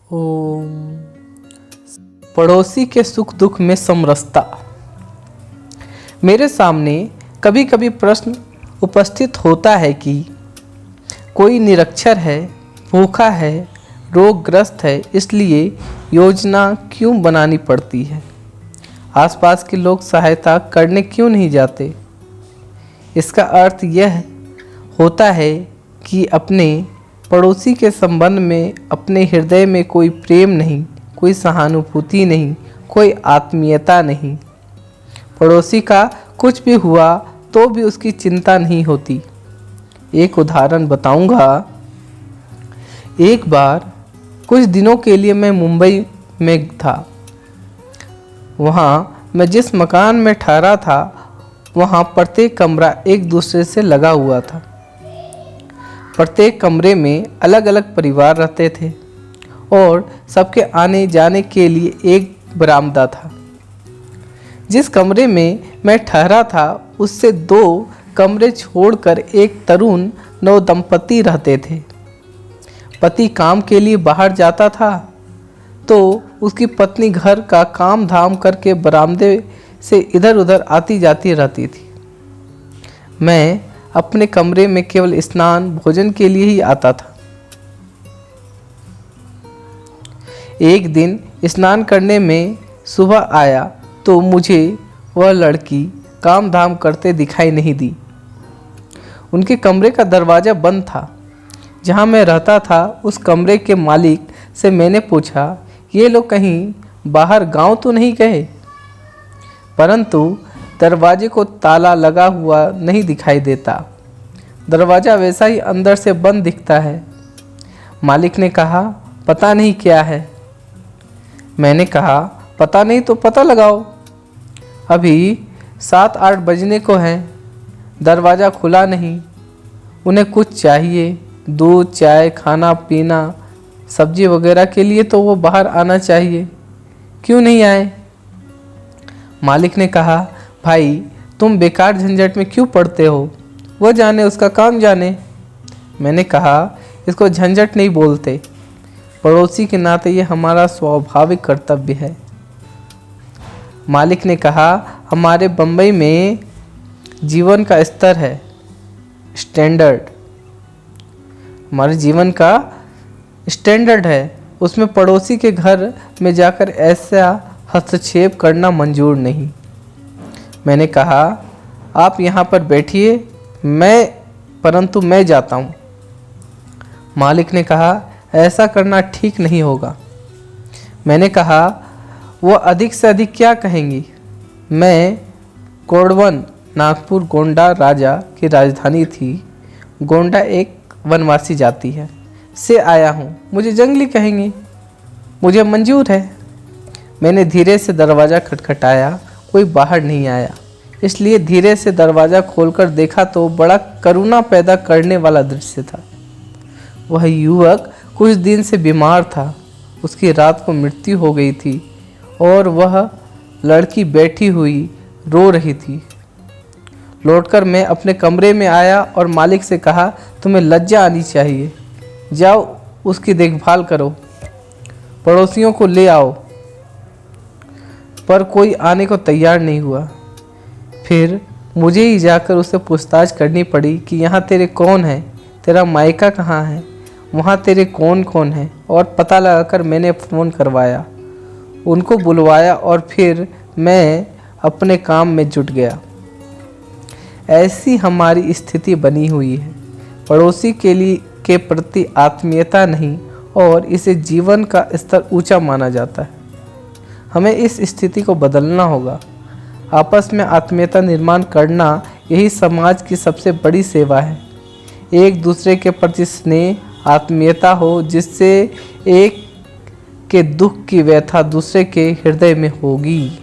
ओम। पड़ोसी के सुख दुख में समरसता। मेरे सामने कभी कभी प्रश्न उपस्थित होता है कि कोई निरक्षर है, भूखा है, रोगग्रस्त है, इसलिए योजना क्यों बनानी पड़ती है? आसपास के लोग सहायता करने क्यों नहीं जाते? इसका अर्थ यह होता है कि अपने पड़ोसी के संबंध में अपने हृदय में कोई प्रेम नहीं, कोई सहानुभूति नहीं, कोई आत्मीयता नहीं। पड़ोसी का कुछ भी हुआ तो भी उसकी चिंता नहीं होती। एक उदाहरण बताऊंगा। एक बार कुछ दिनों के लिए मैं मुंबई में था। वहाँ मैं जिस मकान में ठहरा था, वहाँ प्रत्येक कमरा एक दूसरे से लगा हुआ था। प्रत्येक कमरे में अलग अलग परिवार रहते थे और सबके आने जाने के लिए एक बरामदा था। जिस कमरे में मैं ठहरा था, उससे 2 कमरे छोड़कर एक तरुण नवदंपति रहते थे। पति काम के लिए बाहर जाता था तो उसकी पत्नी घर का काम धाम करके बरामदे से इधर उधर आती जाती रहती थी। मैं अपने कमरे में केवल स्नान भोजन के लिए ही आता था। एक दिन स्नान करने में सुबह आया तो मुझे वह लड़की काम धाम करते दिखाई नहीं दी। उनके कमरे का दरवाज़ा बंद था। जहाँ मैं रहता था, उस कमरे के मालिक से मैंने पूछा, ये लोग कहीं बाहर गांव तो नहीं गए? परंतु दरवाजे को ताला लगा हुआ नहीं दिखाई देता। दरवाज़ा वैसा ही अंदर से बंद दिखता है। मालिक ने कहा, पता नहीं क्या है। मैंने कहा, पता नहीं तो पता लगाओ। अभी 7-8 बजने को हैं, दरवाज़ा खुला नहीं। उन्हें कुछ चाहिए, दूध, चाय, खाना पीना, सब्जी वगैरह के लिए तो वो बाहर आना चाहिए, क्यों नहीं आए? मालिक ने कहा, भाई तुम बेकार झंझट में क्यों पड़ते हो? वो जाने, उसका काम जाने। मैंने कहा, इसको झंझट नहीं बोलते, पड़ोसी के नाते ये हमारा स्वाभाविक कर्तव्य है। मालिक ने कहा, हमारे बम्बई में जीवन का स्तर है, स्टैंडर्ड, हमारे जीवन का स्टैंडर्ड है, उसमें पड़ोसी के घर में जाकर ऐसा हस्तक्षेप करना मंजूर नहीं। मैंने कहा, आप यहाँ पर बैठिए, परंतु मैं जाता हूँ। मालिक ने कहा, ऐसा करना ठीक नहीं होगा। मैंने कहा, वो अधिक से अधिक क्या कहेंगी? मैं गोंडवन, नागपुर गोंडा राजा की राजधानी थी, गोंडा एक वनवासी जाति है, से आया हूँ, मुझे जंगली कहेंगे, मुझे मंजूर है। मैंने धीरे से दरवाज़ा खटखटाया, कोई बाहर नहीं आया। इसलिए धीरे से दरवाज़ा खोलकर देखा तो बड़ा करुणा पैदा करने वाला दृश्य था। वह युवक कुछ दिन से बीमार था, उसकी रात को मृत्यु हो गई थी और वह लड़की बैठी हुई रो रही थी। लौटकर मैं अपने कमरे में आया और मालिक से कहा, तुम्हें लज्जा आनी चाहिए, जाओ उसकी देखभाल करो, पड़ोसियों को ले आओ। पर कोई आने को तैयार नहीं हुआ। फिर मुझे ही जाकर उससे पूछताछ करनी पड़ी कि यहाँ तेरे कौन है, तेरा मायका कहाँ है, वहाँ तेरे कौन कौन है, और पता लगाकर मैंने फ़ोन करवाया, उनको बुलवाया और फिर मैं अपने काम में जुट गया। ऐसी हमारी स्थिति बनी हुई है। पड़ोसी के प्रति आत्मीयता नहीं और इसे जीवन का स्तर ऊंचा माना जाता है। हमें इस स्थिति को बदलना होगा। आपस में आत्मीयता निर्माण करना यही समाज की सबसे बड़ी सेवा है। एक दूसरे के प्रति स्नेह, आत्मीयता हो, जिससे एक के दुख की व्यथा दूसरे के हृदय में होगी।